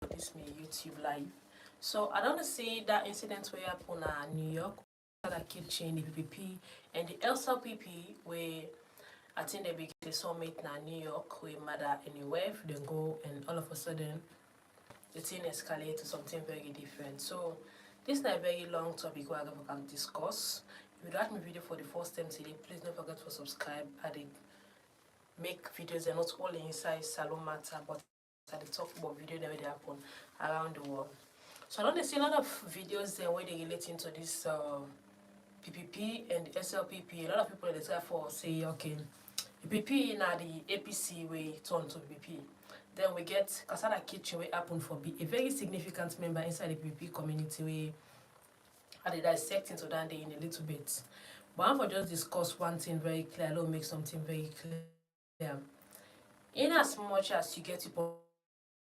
this me YouTube live. So I don't see that incident where happened in New York, that kitchen, the PPP and the SLPP where I think they begin the summit in New York where matter anywhere they go and all of a sudden the thing escalate to something very different. So this is not a very long topic where I can discuss. If you watch my video for the first time today, please don't forget to subscribe. I did make videos and not only inside Salone matter, but I did talk about video that will happen around the world. So I don't see a lot of videos there where they relate into this PPP and the SLPP. A lot of people they try for say okay, PPP now the APC way turn to PPP. Then we get Casada kitchen way happen for be a very significant member inside the PPP community way. I did dissect into that day in a little bit. But I'm for just discuss one thing very clear, I'll make something very clear. In as much as you get your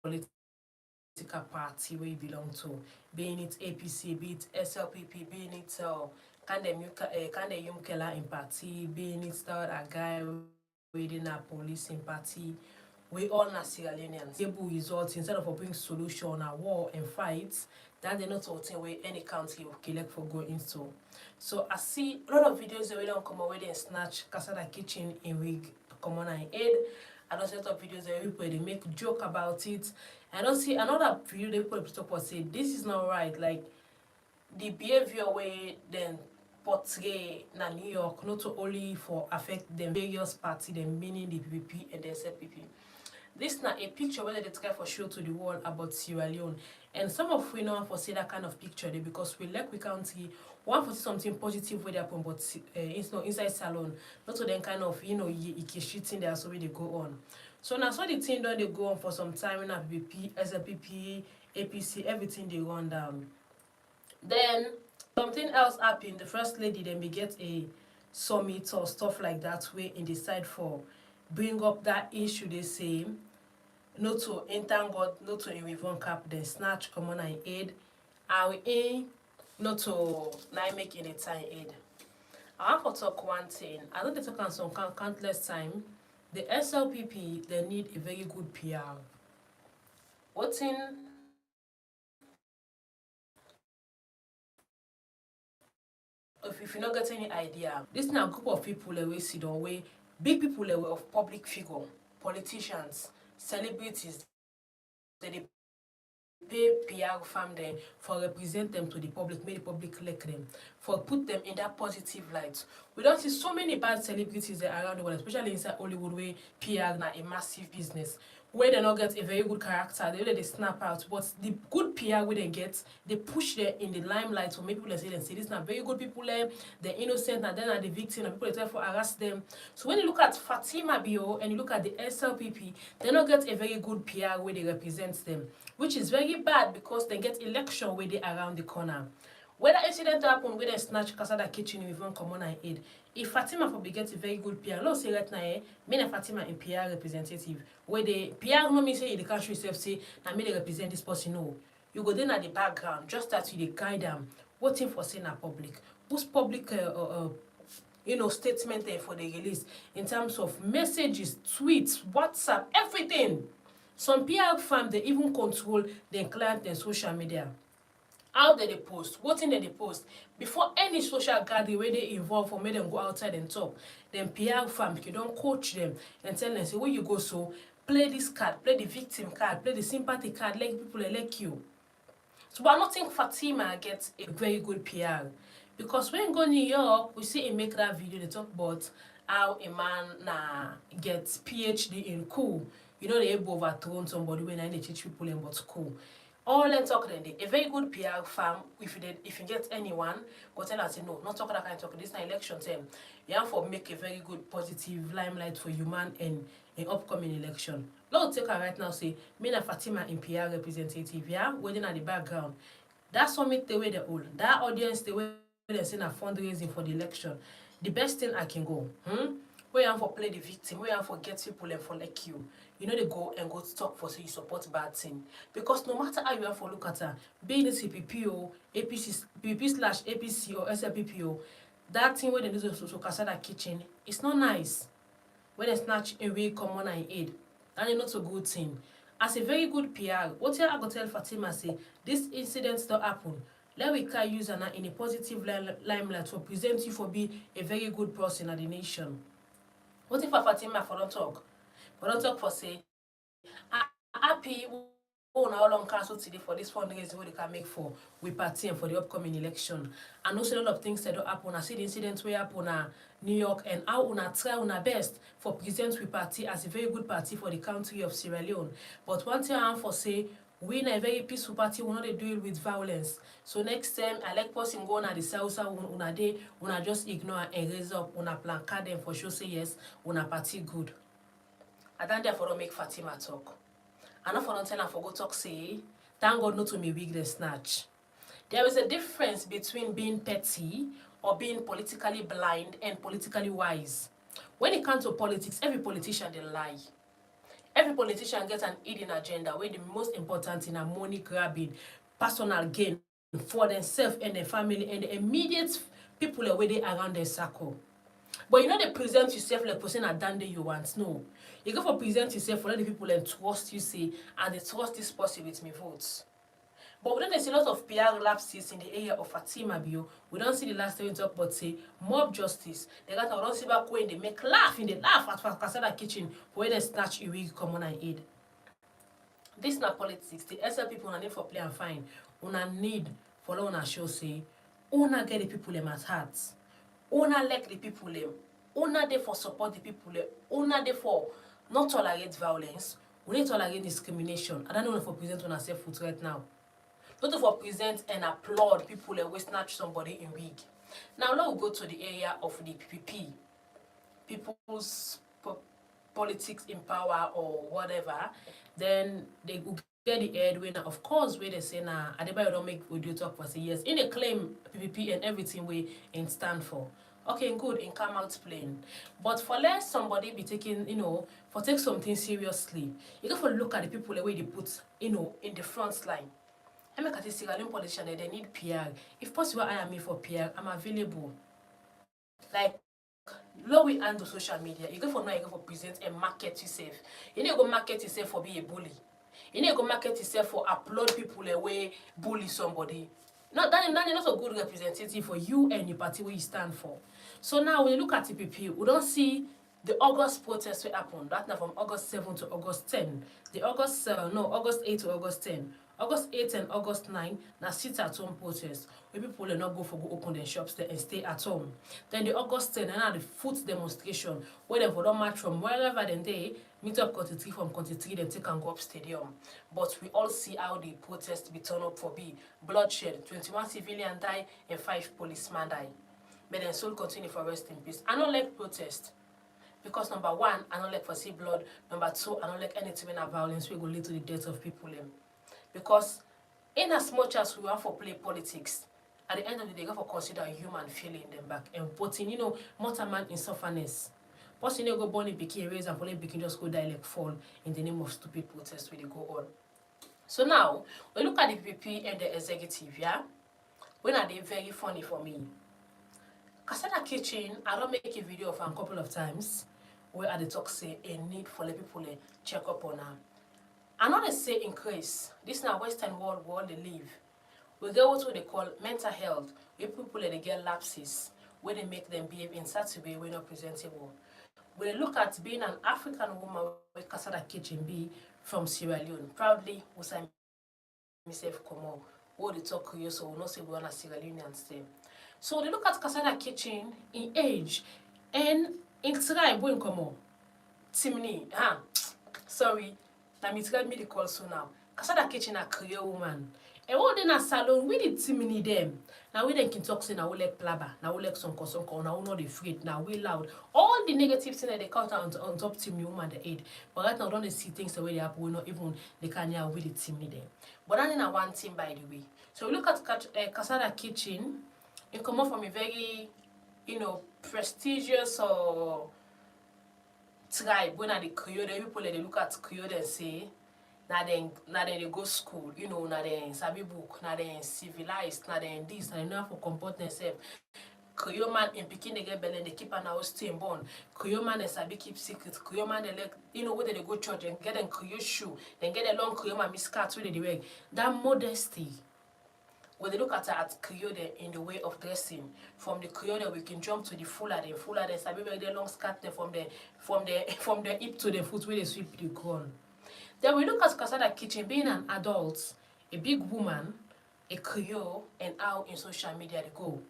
political party where you belong to, being it APC, be it SLPP, being it Kande Yumkela in party, being it a guy within a police in party, we all are Sierra Leoneans. Able results instead of bring solution a war and fights, that they're not something where any country will elect for going into. So I see a lot of videos that we don't come away and snatch Casada kitchen in wig common and aid. I don't see a lot of videos that people they make joke about it. I don't see another video they put up and say this is not right. Like the behavior way then portray na New York not only for affect them various party, them meaning the PPP and the SLPP. This is not a picture where they try for show to the world about Sierra Leone. And some of we know for see that kind of picture there because we like we can't see one for see something positive where they happen, but it's not inside Salone. Not to then kind of you shooting there so where they go on. So now so the thing done they go on for some time in PPP, SLPP, APC, everything they run down. Then something else happened. The first lady then we get a summit or stuff like that way in the side for bring up that issue they say not to entangle, not to in cap, then snatch common and aid. And we not to not make any time aid. I want to talk one thing. I know they talk on some countless time. The SLPP they need a very good PR. What's in if you not get any idea, this is now a group of people that we sit on way big people of public figure, politicians, celebrities, they pay PR firm them for represent them to the public, make the public elect them, for put them in that positive light. We don't see so many bad celebrities around the world, especially inside Hollywood where PR na a massive business. Where they not get a very good character, they snap out. But the good PR where they get, they push them in the limelight so many people say this is not very good people there, they're innocent and then are the victim and people they try to harass them. So when you look at Fatima Bio and you look at the SLPP, they not get a very good PR where they represent them, which is very bad because they get election where they around the corner. When that incident happen where they snatch Casada kitchen with one common and aid, if Fatima for get a very good PR, let's say right now, me and Fatima in PR representative, where the PR no mean say in the country itself say, na me they represent this person. No, you go then at the background, just that you guide them, waiting for saying a public, who's public statement there for the release in terms of messages, tweets, WhatsApp, everything. Some PR firm they even control their client and social media. How they post, what thing they post. Before any social gathering where they involve or make them go outside and talk, then PR firm you don't coach them and tell them say where you go so play this card, play the victim card, play the sympathy card, like people like you. So I don't think Fatima gets a very good PR. Because when we go to New York, we see him make that video they talk about how a man gets PhD in cool. You know they able to overthrow somebody when they teach people about school. All them talk then a very good PR firm if you get anyone, go tell us say no, not talk that kind of talk. This is an election time. You have to make a very good positive limelight for human and an upcoming election. Let's take her right now say me and Fatima in PR representative, yeah, waiting at the background. That summit the way they hold, that audience the way they say na fundraising for the election. The best thing I can go, where I'm for play the victim, where I'm for get people and for like you. You know they go and go talk for so you support bad thing. Because no matter how you have to look at her, being a CPP or APC, PPP/APC or SLPP, that thing where they do so Casada kitchen, it's not nice. When they snatch away common and aid, and it's not a good thing. as a very good PR, what I go tell Fatima say, this incident don't happen. Let we can use her in a positive limelight to present you for be a very good person at the nation. What if Fatima for don't talk? For don't talk for say, I'm happy una all on council today for this fundraising what they can make for we party and for the upcoming election. And also a lot of things that don't happen. I see the incident where happen New York and how una try una best for present we party as a very good party for the country of Sierra Leone. But one thing I am for say we in a very peaceful party, we not deal with violence. So next time I like person go on the south una day, una just ignore and raise up una placard them for sure say yes, una party good. I don't therefore make Fatima talk. I not for nothing I forgot talk say, thank God not to me weakness snatch. There is a difference between being petty or being politically blind and politically wise. When it comes to politics, every politician they lie. Every politician gets an hidden agenda where the most important in a money grabbing, personal gain for themselves and their family and the immediate people where they around their circle. But you know they present yourself like person at done you want. No. You go for present yourself for let the people and trust you say and they trust this person with me votes. But we don't see a lot of PR lapses in the area of Fatima Bio. We don't see the last time we talk about say mob justice. They got don't see back when they make laugh in the laugh at Casada kitchen where they snatch a wig common and aid. This not politics. The SLPP una need for play and fine. Una need for una show say una get the people them at heart. Una like the people them. Una there for support the people them. Una there for not tolerate violence. We need to tolerate discrimination. I don't know if for present on self foot right now. Not for present and applaud people that will snatch somebody in wig. Now let's go to the area of the PPP. People's politics in power or whatever. Then they will get the head winner. Of course, where they say nah, Adebayo don't make audio talk for say yes. In a claim PPP and everything we in stand for. Okay, good, in come out plain. But for let somebody be taking, for take something seriously, you got to look at the people the way they put, in the front line. I make a Sierra Leone politician they need PR. If possible, I am here for PR. I'm available. Like, low we handle social media. You go for now, you go for present and market yourself. You need to go market yourself for be a bully. You need to go market yourself for upload people away, bully somebody. No, that is not a good representative for you and the party where you stand for. So now when you look at TPP, we don't see the August protest will happen. That's now from August 7 to August 10. The August 8 to August 10. August 8 and August 9, now sit at home protest, where people will not go open their shops there and stay at home. Then the August 10, and now the foot demonstration, where they will not march from wherever they meet up country from country, then take and go up stadium. But we all see how the protest be turned up for be bloodshed, 21 civilians die and 5 policemen die. But then soul continue for rest in peace. I don't like protest. Because number one, I don't like for see blood. Number two, I don't like anything in violence will go lead to the death of people. Because in as much as we want for play politics, at the end of the day, you have to consider human feeling them back and putting, mortal man in sufferness. Plus, go born in Biki, raise and police Biki just go die like fall in the name of stupid protests where they go on. So now, we look at the PPP and the executive, yeah? When are they very funny for me? Casada Kitchen, I don't make a video of a couple of times where I talk say a need for the people to check up on her. I know they say increase. This is now Western world where they live. We get what they call mental health, where people they get lapses, where they make them behave in such a way we're not presentable. We look at being an African woman with Casada Kitchen be from Sierra Leone. Proudly, we say myself come on. Who they talk KRIO, so we not say we want a Sierra Leonean stay. So they look at Casada Kitchen in age and in tribe when come on. Timni, sorry. Now me tell me the call so now. Casada Kitchen a KRIO woman. And all in a salon, we did Timni them. Now we then can talk say now we like plaba, now we like some now we not afraid, now we loud. All the negative things that they count on top Timni woman the aid. But right now don't they see things the way they happen, we not even they can hear with the Timni them. But that's in a one thing by the way. So we look at Casada Kitchen. It come up from a very, prestigious or tribe. When they KRIO, the people they look at KRIO and say, now they go school, now they sabi book, now they civilized, now they this, now they know how to comport themselves. KRIO man in Pekin they get belly and they keep an house stay born. KRIO man is a big keep secret. KRIO man they like whether they go church and get them KRIO shoe, then get a long KRIO man miscut with the way. That modesty. When they look at KRIO in the way of dressing, from the KRIO we can jump to the fuller they sabi wear the long skirt from the hip to the foot where they sweep the ground. Then we look at Casada kitchen being an adult, a big woman, a KRIO, and how in social media they go.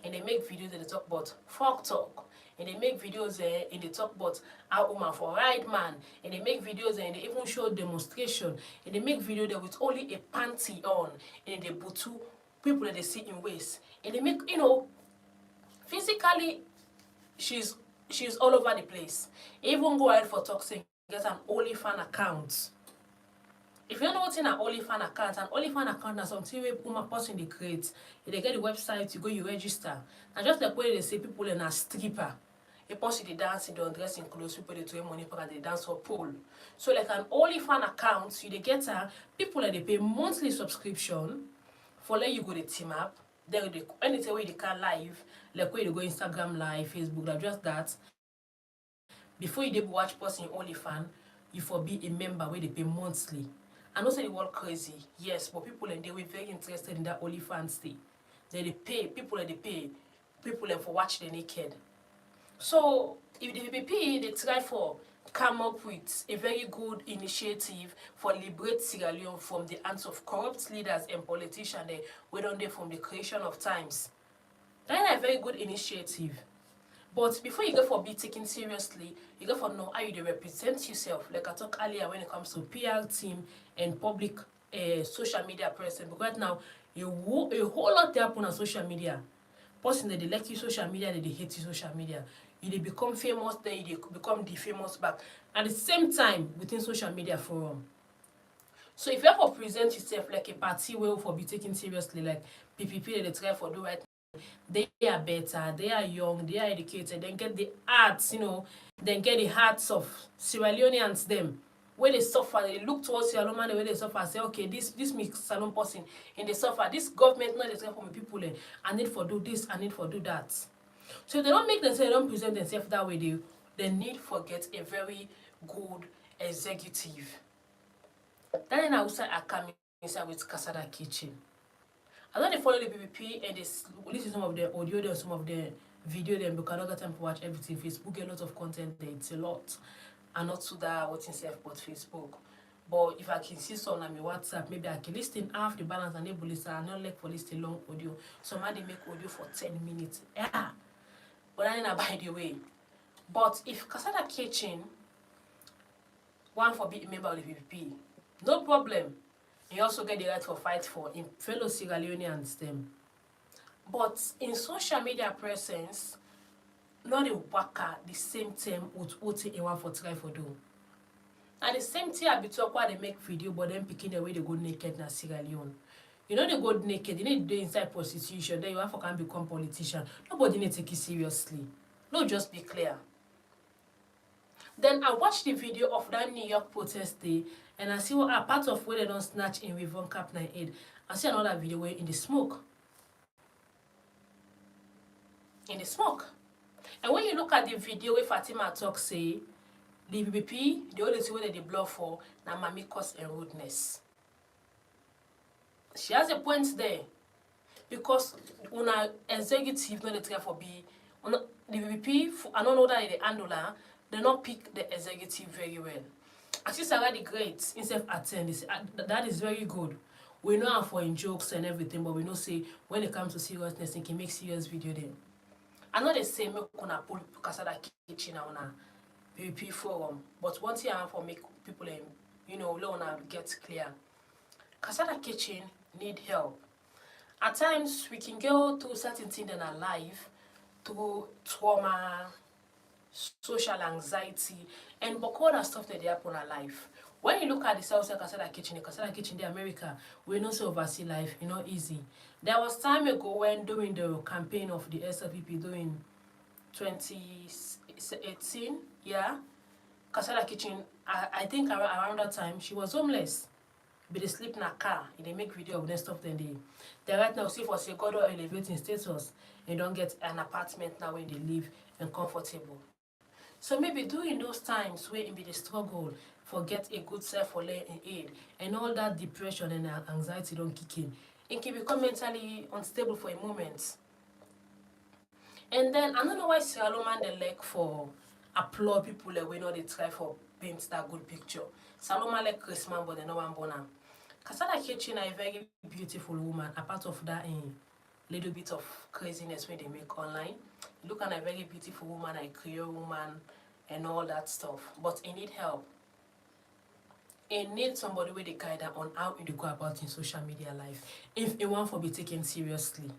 And they make videos and they talk about folk talk. And they make videos and they talk about how woman for right man. And they make videos and they even show demonstration. And they make videos there with only a panty on. And they put two people that they see in waist. And they make, physically, she's all over the place. Even go ahead for talk saying, get an OnlyFans account. If you don't know what's in an OnlyFans account is something where woman person they create. If they get the website, you go, you register. And just like when they say people in a stripper, a person they dance, they dress in clothes, people they throw money because they dance for pole. So like an OnlyFans account, you they get people that they pay monthly subscription for let you go the team up. Then they anything where they can live, like where they go Instagram live, Facebook, like just that. Before you watch person in OnlyFans, you for be a member where they pay monthly. I know say the world crazy, yes, but people and they were very interested in that OnlyFans thing. They pay, people for watch the naked. So if the PPP they try for come up with a very good initiative for liberate Sierra Leone from the hands of corrupt leaders and politicians they went on there from the creation of times. That is a very good initiative. But before you go for be taken seriously, you go for know how you represent yourself. Like I talked earlier when it comes to PR team and public social media person. Because right now, a whole lot they happen on social media. Person that they like you social media, that they hate you social media. You they become famous, then you become the famous back. At the same time, within social media forum. So if you ever present yourself like a party where for be taken seriously, like PPP that they try for do right now, they are better, they are young, they are educated, then get the arts, then get the hearts of Sierra Leoneans them. Where they suffer, they look towards Sierra Leone where they suffer, say, okay, this makes Salone person and they suffer. This government not they try for me people I need for do this, I need for do that. So if they don't make themselves, they don't present themselves that way, they need for get a very good executive. Then in outside I come inside with Casada kitchen. I know they follow the PPP and they listen to some of the audio and some of the video them because another time to watch everything. Facebook get a lot of content there, it's a lot. And not to that what's in self but Facebook. But if I can see some on my WhatsApp, maybe I can listen half the balance and able listen. I not like for listen long audio. Somebody make audio for 10 minutes. Yeah. But I know by the way. But if Casada Kitchen one for be a member of the PPP, no problem. You also get the right to fight for in fellow Sierra Leoneans them. But in social media presence, not a worker the same time with what you want for try for do. And the same thing I be talk why they make video, but then picking the way they go naked na Sierra Leone. You know they go naked, you need to do inside prostitution, then you have to can become politician. Nobody need to take it seriously. No, just be clear. Then I watched the video of that New York protest day, and I see what a part of where they don't snatch in with one cap 98. I see another video where in the smoke. In the smoke. And when you look at the video where Fatima talk say, the PPP, the only thing where they blow for na mami cause and rudeness. She has a point there. Because when an executive not the try for be, the PPP, I don't know that the handler, they not pick the executive very well. As it's already great, instead of attend, that is very good. We know how for in jokes and everything, but we know say when it comes to seriousness, they can make serious video then. I know they say make una pull Casada kitchen on a PPP forum, but one thing I have for make people let get clear. Casada kitchen need help. At times we can go through certain things in our life, through trauma, social anxiety, and all that stuff that they happen in our life. When you look at the South Casada kitchen in America, we know so oversee life, easy. There was time ago when during the campaign of the SLPP during 2018, yeah, Casada kitchen, I think around that time, she was homeless. Be they sleep in a car, they make video of them stuff then they right now see for say God or elevating status and don't get an apartment now when they live and comfortable. So maybe during those times where it be the struggle for get a good self for aid and all that depression and anxiety don't kick in, it can become mentally unstable for a moment. And then I don't know why Salome they like for applaud people like we know they try for paint that good picture. Salome like Christmas but they no one born. Casada Kitchen a very beautiful woman, apart of that little bit of craziness when they make online. Look at a very beautiful woman, a KRIO woman, and all that stuff. But it need help. It needs somebody with the guide on how you go about in social media life. If it want to be taken seriously.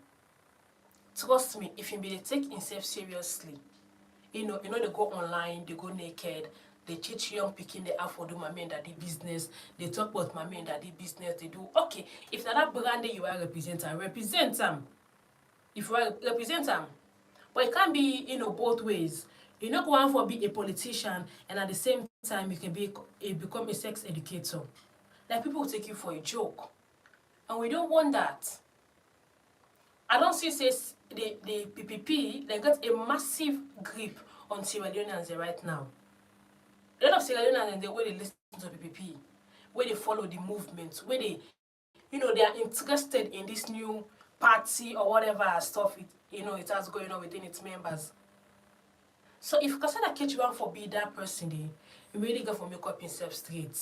Trust me, if you be take himself seriously, they go online, they go naked, they teach young people they have for do mommy and daddy business, they talk about mommy and daddy business, they do okay. If that brand you are represent them. If you are represent them. But it can't be, both ways. You're not going for be a politician and at the same time you can become a sex educator. Like people will take you for a joke. And we don't want that. I don't see says the PPP, they got a massive grip on Sierra Leoneans right now. A lot of Sierra Leoneans, the way they listen to PPP, where they follow the movement, where they, they are interested in this new party or whatever stuff it has going on within its members. So if Casada catch one for be that person, they really go for make up himself straight.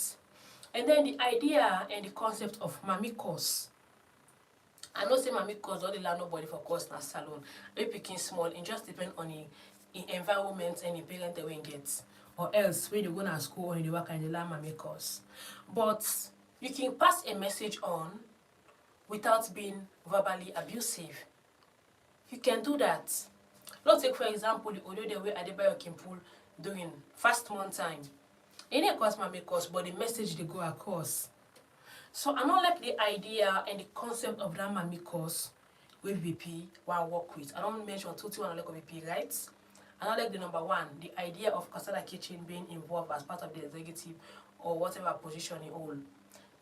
And then the idea and the concept of Mami course. I know say Mami course don't allow nobody for course na salon. They picking small, it just depend on the environment and the parent they will get. Or else when you go to school or you work and you learn Mami course. But you can pass a message on without being verbally abusive. You can do that. Let's take for example the audio the way Adebayo Kimpul doing fast month time. Any course Mami course, but the message they go across. So I don't like the idea and the concept of that Mami course with VP while I work with. I don't mention 221 like VP, right? I don't like the number one, the idea of Casada Kitchen being involved as part of the executive or whatever position you hold.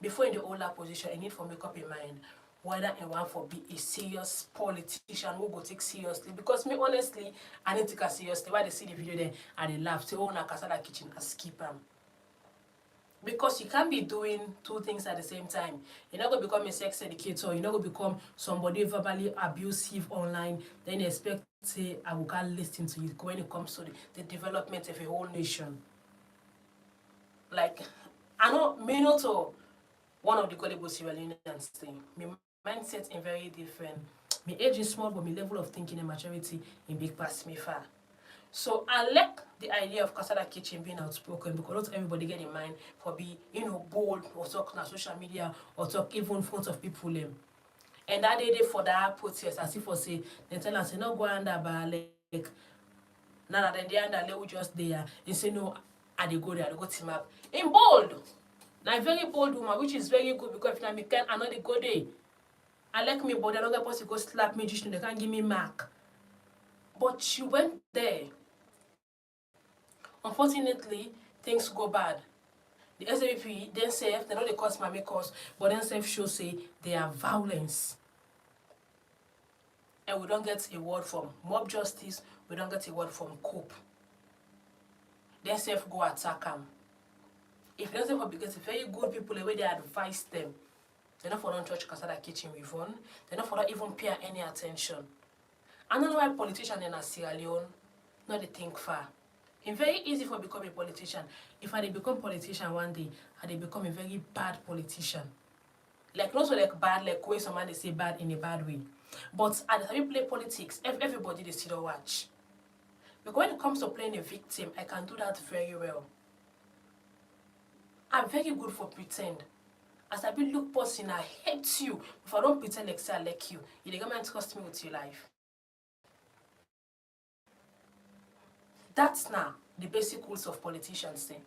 Before in the older position, I need for make up your mind whether I want for be a serious politician who go take seriously. Because me honestly, I need to take her seriously. Why they see the video there and they laugh, say, oh, na Casada Kitchen, I skip them. Because you can't be doing two things at the same time. You're not going to become a sex educator. You're not going to become somebody verbally abusive online. Then you expect, say, I will can't listen to you when it comes to the development of a whole nation. Like, I know, me not to one of the gullible Sierra Leoneans thing. My mindset is very different. My age is small, but my level of thinking and maturity in big past me far. So I like the idea of Casada Kitchen being outspoken because not everybody get in mind for be, bold or talk on social media or talk even in front of people. And that day for that protest, as if for say, they tell us, no go under by like, now that they under level just there, they say no, I they go there, they go team up. In bold! Now a very bold woman, which is very good because if I can, I know they go there. I like me, but another person go slap me, just they can't give me mark. But she went there. Unfortunately, things go bad. The SLPP then say they know they cause Mami cause, but then self show say they are violence. And we don't get a word from mob justice, we don't get a word from cope. Then self go attack them. If it doesn't because very good people the way they advise them, they're not for don't touch Casada Kitchen with one, they're not for not even pay any attention. I don't know why politicians in Sierra Leone not they think far. It's very easy for become a politician. If I become politician one day, I become a very bad politician. Like not so like bad, like way someone they say bad in a bad way. But at the time you play politics, everybody they still watch. Because when it comes to playing a victim, I can do that very well. I'm very good for pretend. As I be look person, I hate you. If I don't pretend like say I like you, you come and trust me with your life. That's now the basic rules of politicians thing.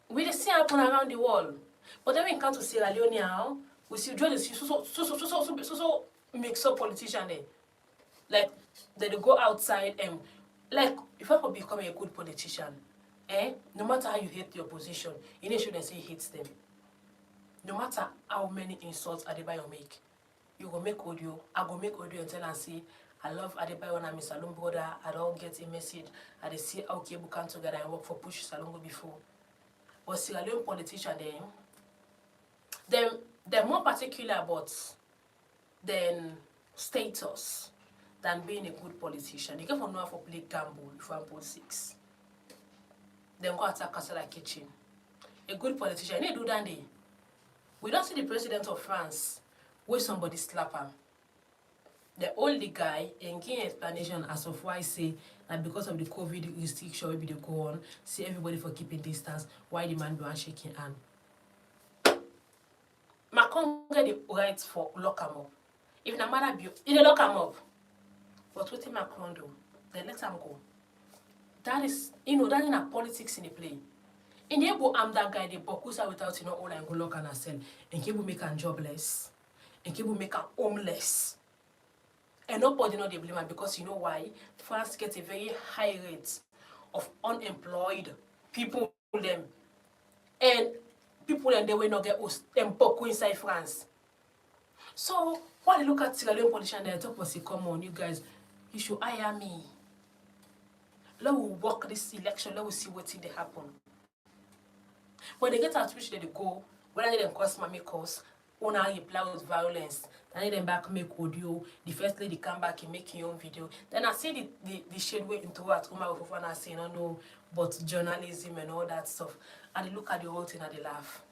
We see happen around the world. But then when it comes to Sierra Leone now, we see just so mix up politician there. Like they go outside and like if I could become a good politician, no matter how you hate the opposition, you need to say you hate them. no matter how many insults Adebayo make, you go make audio, I go make audio and tell and say, I love Adebayo and I'm a Salone brother, I don't get a message, I dey see how Cable come together and work for Push Salone before. But Sierra Leone politician they're more particular about than status than being a good politician. They get from know how to play gamble for politics. Then go attack Casada kitchen. A good politician, they do that day. We don't see the president of France where somebody slap him. The only guy and give explanation as of why say that because of the COVID restriction will be the go on, see everybody for keeping distance, why the man be one shaking hand. Macron get the right for lock him up. If no matter be, they lock him up. But what did Macron do? They let him go. That is, that is not politics in the play. In the able am that guy, they bokusa without all and go lock and sell. And people make him jobless. And people make him homeless. And nobody know they blame him because you know why? France gets a very high rate of unemployed people them. And people and they will not get them boku inside France. So when they look at Sierra Leone politicians, they talk say, come on, you guys, you should hire me. Let we work this election, let we see what they happen. When they get out which they go, when they cause mommy cause, when I reply with violence, then they back make audio, the first lady come back and make your own video. Then I see the shade way into what Uma Ofofana saying, I know, but journalism and all that stuff. And they look at the whole thing and they laugh.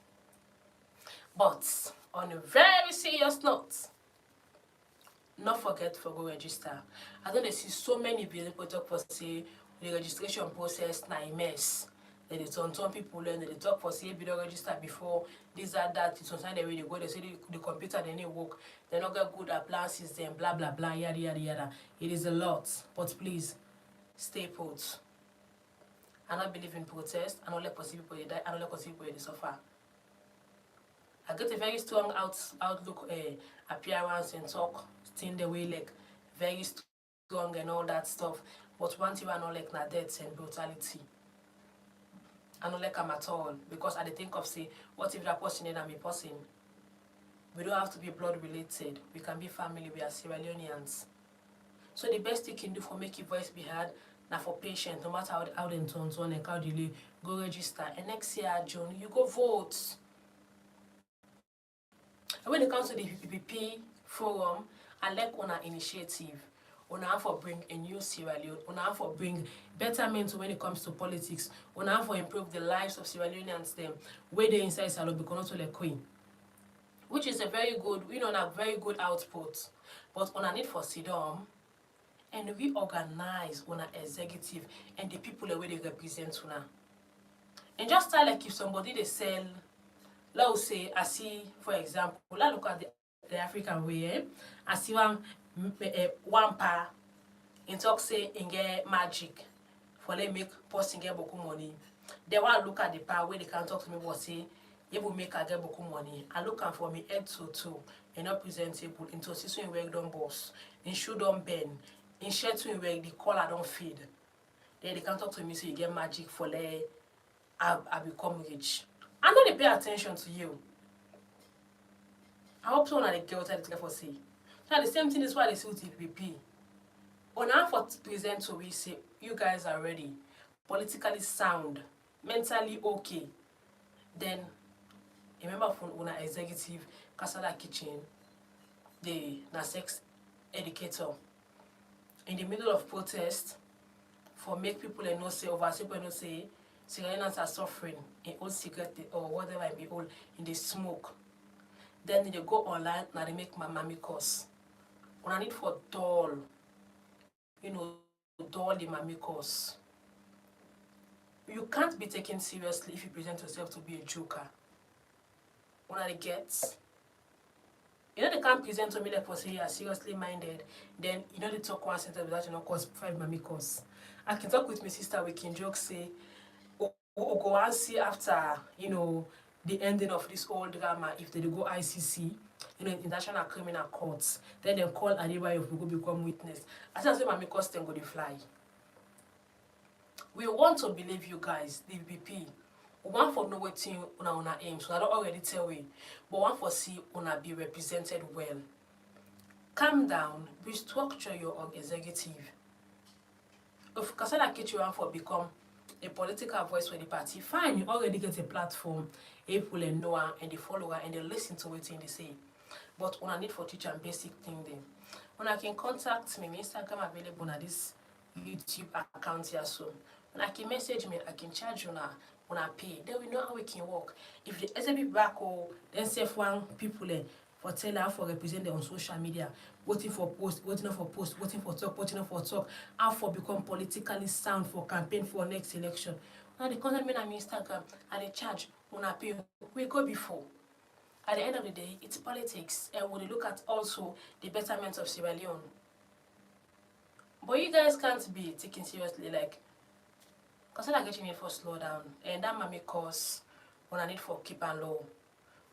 But on a very serious note, not forget for go register. I don't see so many people talk for say the registration process na a mess. They turn people and they talk for say you don't register before this and that. It's sometimes they really go, they say the computer they need work, they not get good appliances, then blah blah blah yada yada yada. It is a lot. But please stay put. I don't believe in protest, I don't let people die, I don't let people suffer. I get a very strong outlook, appearance and talk, thing the way like very strong and all that stuff. But one thing I don't like na death and brutality. I don't like them at all because I think of say, what if that person is a person? We don't have to be blood related. We can be family. We are Sierra Leoneans. So the best you can do for make your voice be heard, now for patient, no matter how they turn and how delay, go register. And next year, June, you go vote. And when it comes to the PPP forum, I like on our initiative. On have for bring a new Sierra Leone, on have for bring betterment when it comes to politics, on have for improve the lives of Sierra Leoneans them, where they inside Salone become not like queen. Which is a very good, a very good output. But on a need for Sidom, and we organize on an executive and the people the way they represent una. And just start like if somebody they sell, let's say I see for example, let's look at the African way, I see one pa in talk say in get magic for they make person get boku money. They want look at the pa where they can talk to me what say you will make a get boku money. I look for me head to toe and not presentable into system where don't boss, in shoe don't bend, in shirt to where the collar don't feed. Then they can talk to me say you get magic for they I become rich. I know they pay attention to you. I hope someone at the girl tell for say. So the same thing is why they see PPP. On our for present to we say you guys are ready, politically sound, mentally okay. Then a member from una executive Casada kitchen, the sex educator, in the middle of protest for make people and not say over people and not say Syrians are suffering in old cigarette or whatever it be all in the smoke. Then they go online and they make my mommy course. When I need for doll, doll the mommy course. You can't be taken seriously if you present yourself to be a joker. When I get, they can't present to me like for say you are seriously minded. Then they talk one sentence without course 5 mommy course. I can talk with my sister. We can joke say, go and see after the ending of this whole drama if they go ICC, International Criminal Courts, then they call Adebayo if we go become witness. I say my cause go to fly. We want to believe you guys, the VP. One for know wetin una aim, so I don't already tell we. But one for see una be represented well. Calm down, restructure your executive. If Casada Kitchen want for become a political voice for the party, fine, you already get a platform, people and know her and the follower and they listen to what they say. But una need for teach and basic thing then. Una can contact me, my Instagram available on this YouTube account here so. Una can message me, I can charge una pay. Then we know how we can work. If the SLPP back or then save one people for tell her for represent them on social media, waiting for post, waiting for post, waiting for talk, how for become politically sound for campaign for next election. Now the contact me on my Instagram and they charge una pay. We go before. At the end of the day, it's politics, and we look at also the betterment of Sierra Leone. But you guys can't be taken seriously, like, because I get you need for slow down, and that might make cause when I need for keep and low.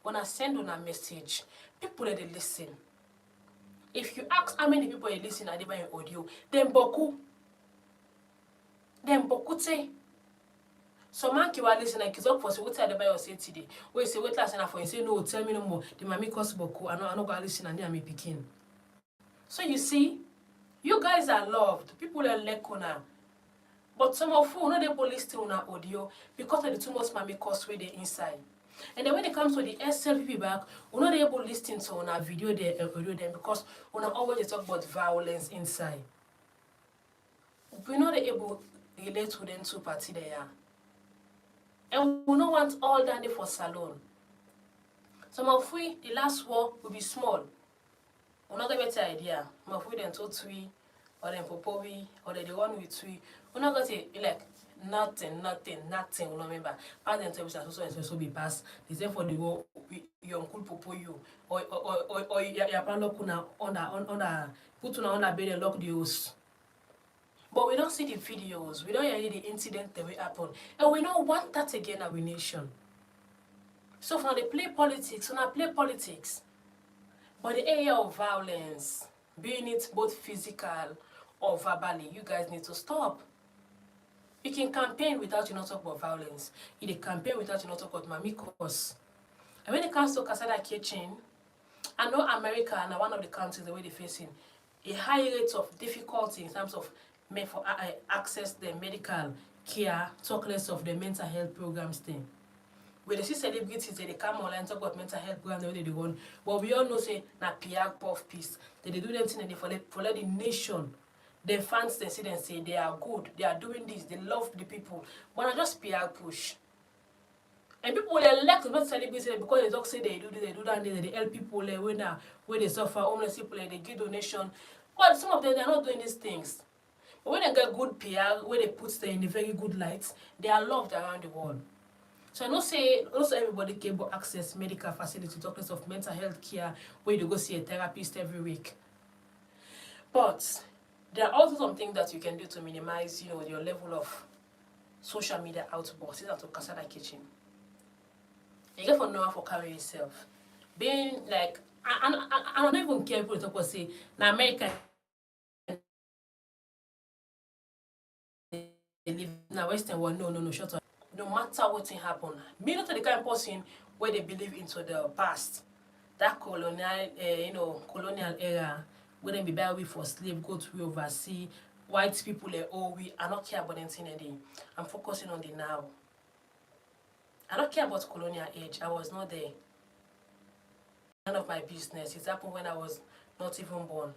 When I send on a message, people let they listen. If you ask how many people they listen at the audio, then boku say. So man ki wa listen like it's up for say what I buy say today. We say wait last for you say no, tell me no more. The mommy cost boku. I no go listen and then me picking. So you see, you guys are loved. People are like una. But some of you no they listen on audio because of the too much mommy cost where they inside. And then when it comes to the SLPP back, we're not able to listen to on our video there audio them because we're not always talk about violence inside. We're not able to relate to them two party there. And we don't want all that for Salone. Some of we, the last war will be small. We're not going to get an idea. Some of we then told three, or then popovi, or the one with three. We're not going to like nothing. We remember. Pass them tell so be passed. The same for the go your uncle popo you or your plan lock under put on bed and lock the house. But we don't see the videos, we don't hear the incident that will happen. And we don't want that again in our nation. So for they play politics, when I play politics. But the area of violence, being it both physical or verbally, you guys need to stop. You can campaign without you not talk about violence. You can campaign without you not talk about mamikos. And when it comes to Casada Kitchen, I know America and one of the countries the way they're facing a high rate of difficulty in terms of for access the medical care, talk less of the mental health programs thing. When they see celebrities, they come online talk about mental health programs the way they want. But we all know say na PR puff piece. They do them thing and they for let the nation. Their fans they see them say they are good, they are doing this, they love the people. But not just PR push. And people will elect to not celebrate because they don't say they do this, they do that, they help people when they suffer, homeless people, they give donation. But some of them they are not doing these things. But when they get good PR, when they put them in a very good light, they are loved around the world. So I know say also everybody can access medical facility, talkers of mental health care, where you go see a therapist every week. But there are also some things that you can do to minimize, your level of social media outbursts. These are to Casada Kitchen. You get for know for carry yourself. Being like, I don't even care people talk about say, now America they live in the Western world. No, shut up. No matter what happen, me not the kind of person where they believe into the past, that colonial, colonial era, where they be buy we for slave, go to oversee, white people we I not care about anything again. I'm focusing on the now. I don't care about colonial age. I was not there. None of my business. It happened when I was not even born.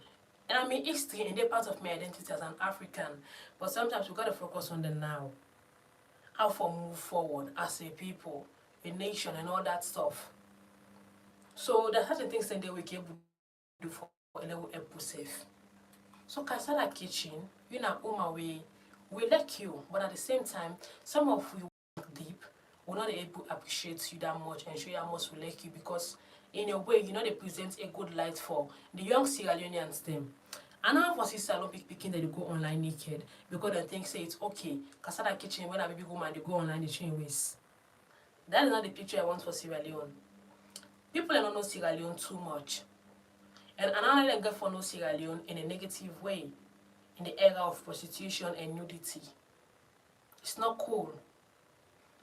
And I'm in history and they're part of my identity as an African. But sometimes we gotta focus on the now. How to move forward as a people, a nation and all that stuff. So there are certain things that we can do for a level help safe. So Casada Kitchen, we like you, but at the same time, some of you deep will not able to appreciate you that much and show you how much we like you because in a way, they present a good light for the young Sierra Leoneans them. And now for Salone picking that they go online naked because they think say it's okay. Casada Kitchen, when a baby woman they go online the chain ways. That is not the picture I want for Sierra Leone. People don't know Sierra Leone too much. And another thing get for no Sierra Leone in a negative way, in the era of prostitution and nudity. It's not cool.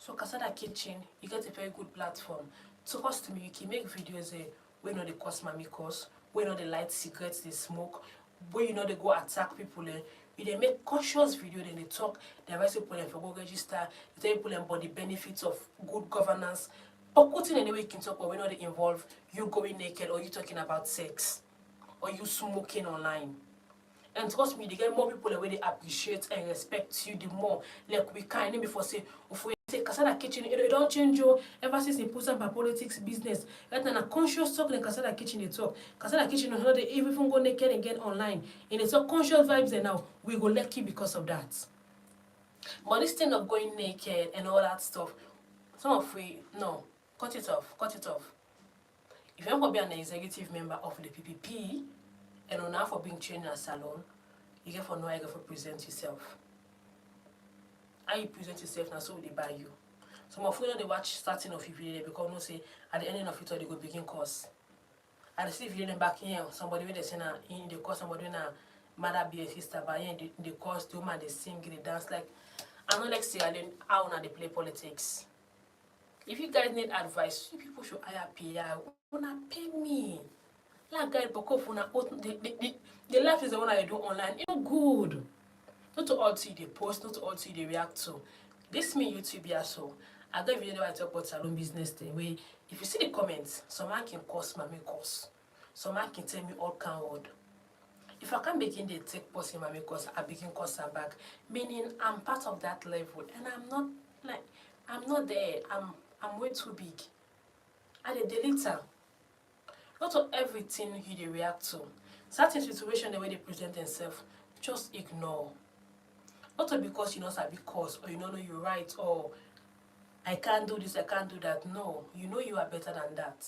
So Casada Kitchen, you get a very good platform. To cost me, you can make videos where you know they cost mommy cost, where you know they light cigarettes, they smoke, where you know they go attack people. You they make conscious video, then they talk, they advise people for go register, they tell people about the benefits of good governance. But putting anyway you can talk about when they involve you going naked or you talking about sex or you smoking online. And trust me, they get more people the way they appreciate and respect you, the more like we kind of before say, if we say Casada Kitchen, it don't change you ever since it puts up by politics business. Right now, a conscious talk in Casada Kitchen, they talk. Casada Kitchen, how they even go naked and get online. And it's a conscious vibes, and now we go lucky because of that. But this thing of going naked and all that stuff, some of we, no, cut it off, cut it off. If you want to be an executive member of the PPP, and on for being trained in a salon, you get for know how you get for present yourself. How you present yourself now, so they buy you. Some of you know they watch starting of your video because no say at the ending of it they go begin course. And they see video back here, somebody with the say in the course, somebody na mother be a sister, but in the course the woman they sing, they dance like I know like say how now they play politics. If you guys need advice, you people should hire PR. Wanna pay me. Like guide because the life is the one I do online. It's not good. Not to all see they post, not to all see they react to. This me YouTube here so. I got a video I talk about salon business thing where if you see the comments, someone can curse my course. Someone can tell me all kind word. If I can't begin the take post in my course, I begin curse her back. Meaning I'm part of that level and I'm not there. I'm way too big. I delete her. Not to everything he react to. Certain situation the way they present themselves, just ignore. Not to because you know sabi cause or you know you're right or I can't do this, I can't do that. No, you know you are better than that.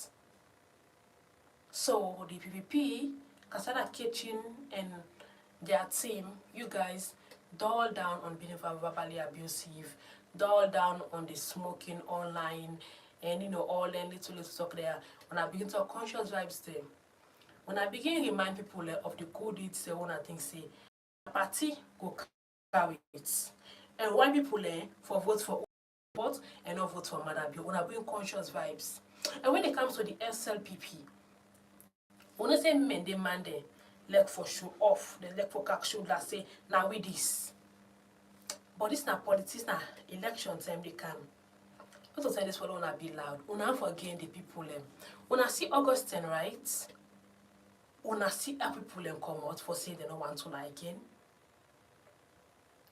So the PPP, Casada Kitchen and their team, you guys, dull down on being verbally abusive, dull down on the smoking online, and you know all the little talk there. When I begin to conscious vibes there, when I begin to remind people of the good deeds they wanna think say, party go carry it, and why people for vote for vote and not vote for Madam Bill. When I bring conscious vibes, and when it comes to the SLPP, when I say men they man they leg for show off, they leg for cack show that say now with this. But this not politics, now election time they come. Not to say this for wanna be loud. Una forget the people Una see Augustine, right? Una see how people come out for saying they don't want to lie again.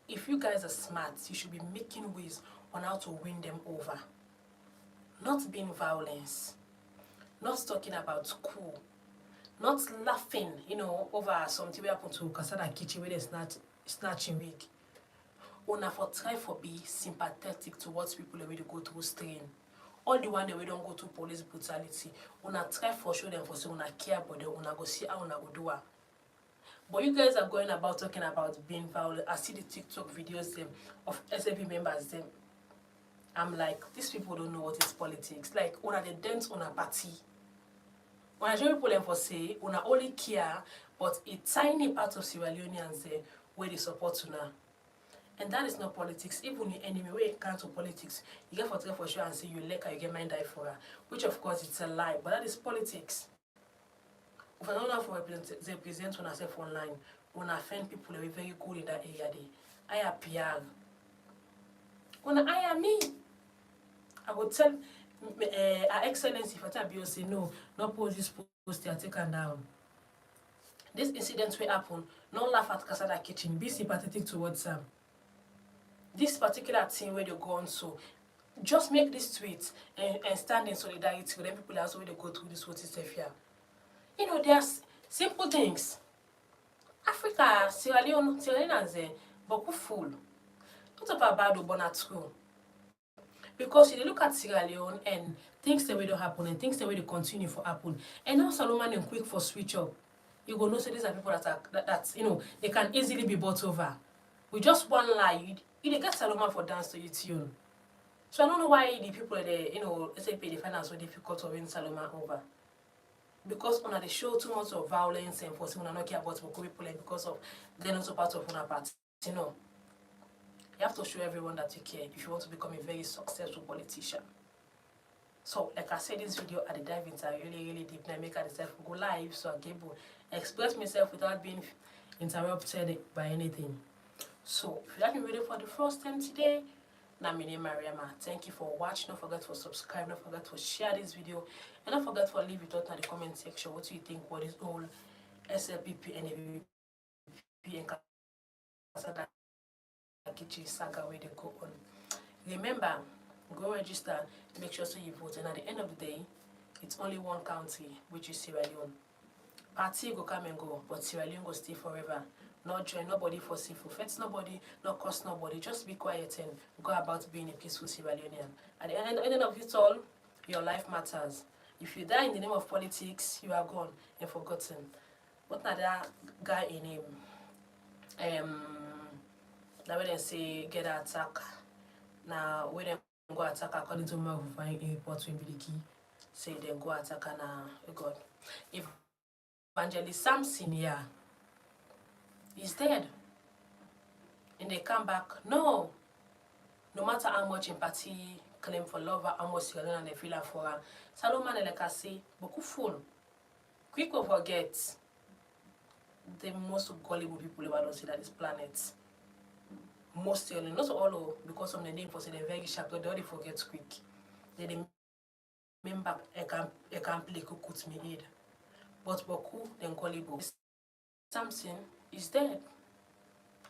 If you guys are smart, you should be making ways on how to win them over. Not being violence. Not talking about school. Not laughing, over something we happen to Casada Kitchen where they snatching wig. Una for try for be sympathetic towards people that really go through strain. All the one that we don't go to police brutality. Una try for show them for say una care about them, una go see how una go do her. But you guys are going about talking about being violent. I see the TikTok videos of SLP members them. I'm like, these people don't know what is politics. Like, una the dance on a party. When I show people them for say, una only care, but a tiny part of Sierra Leoneans there where they support una. And that is not politics. Even your enemy, where it comes to politics, you get for sure and say you like her, you get mind die for her. Which of course it's a lie, but that is politics. If I don't know how to represent ourselves online, when I find people that are very good in that area, I am PR. When I am me, I would tell Her Excellency Fatah Biosi, no, not post this post, they are taken down. This incident will happen, not laugh at Casada Kitchen, be sympathetic towards them. This particular thing where they go on, so just make this tweet and stand in solidarity with them people that also they go through this what is here. There's simple things. Africa, Sierra Leoneans but full. Not about bad or born at school. Because you look at Sierra Leone and things the way they happen and things the way they continue for happen. And now Salome and quick for switch up. You go know say these are people that they can easily be bought over. With just one lie, you get Salome for dance to your tune. So I don't know why the people SAP they find it so difficult to win Salome over. Because they show too much of violence and for saying not care about people because of they're not part of una party. You have to show everyone that you care if you want to become a very successful politician. So, like I said, this video I dive into really deep, and I make I decide to go live so I can able express myself without being interrupted by anything. So, if you have been waiting for the first time today, now my name is Mariama. Thank you for watching. Don't forget to subscribe. Don't forget to share this video, and don't forget to leave it out in the comment section. What do you think? What is all SLPP and PPP and Casada saga where they go on? Remember, go register. Make sure so you vote. And at the end of the day, it's only one county, which is Sierra Leone. Party go come and go, but Sierra Leone go stay forever. Not join nobody for seafood, fetch nobody, not cost nobody. Just be quiet and go about being a peaceful Sierra Leonean. At the end of it all, your life matters. If you die in the name of politics, you are gone and forgotten. What that guy in him? Now when they say get an attack, now when they go attack according to my report in Biliki, say they go attack and God. If Evangelist Samson here is dead and they come back, no matter how much empathy claim for love, how much you and they feel for her. Salone like I say, beaucoup full. Quick to forget the most gullible people ever don't see that this planet. Most only, not all because of the name for say they're very sharp, but they already forget quick. They remember I can play cookut me head. But beaucoup then gullible. Samson is dead.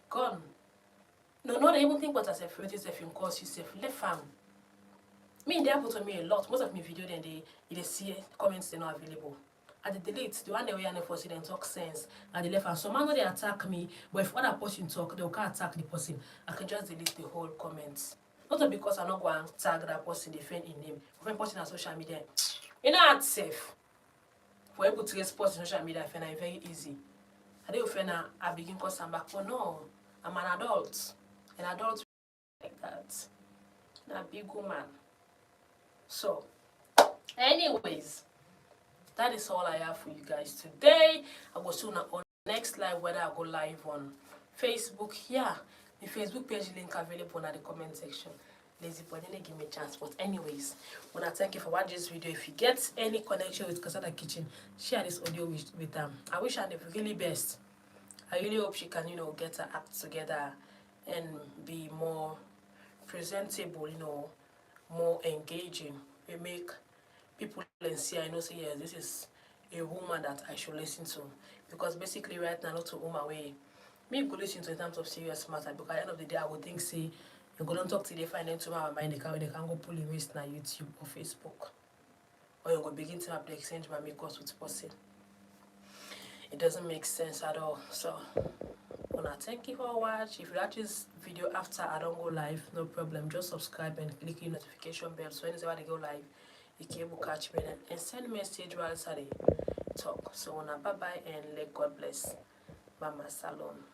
Gone. No, not even think what as a friend yourself in cause yourself. Left farm. Me, they happen to me a lot. Most of my video then they see comments they're not available. At the delete, the one they were and force them talk sense. At the left hand, some man know they attack me, but if other person talk, they can't attack the person. I can just delete the whole comments. Not because I'm not going to tag that person, defend in name. When posting on social media, you know it's safe. For able to respond on social media, I find it very easy. I don't find I begin cause I'm back. But no, I'm an adult. An adult like that. I'm a big woman. So, anyways, that is all I have for you guys today. I will soon on next live, whether I go live on Facebook. Yeah, the Facebook page link available in the comment section. Lazy boy, didn't give me a chance. But anyways, I want to thank you for watching this video. If you get any connection with Casada Kitchen, share this audio with them. I wish her the really best. I really hope she can, get her act together and be more presentable, more engaging. We make people see, I know, say, yes, this is a woman that I should listen to. Because basically right now, not to woman way, me go listen to in terms of serious matter. Because at the end of the day, I would think, say, you're going to talk to the finance to my mind, they can go pull a waste on YouTube or Facebook. Or you're going to begin to have the exchange my makers with person. It doesn't make sense at all. So, wanna thank you for watching. If you like this video after I don't go live, no problem. Just subscribe and click the notification bell so anytime I go live, you can able catch me and send me a message while I talk. So, bye bye and let God bless Mama Salone.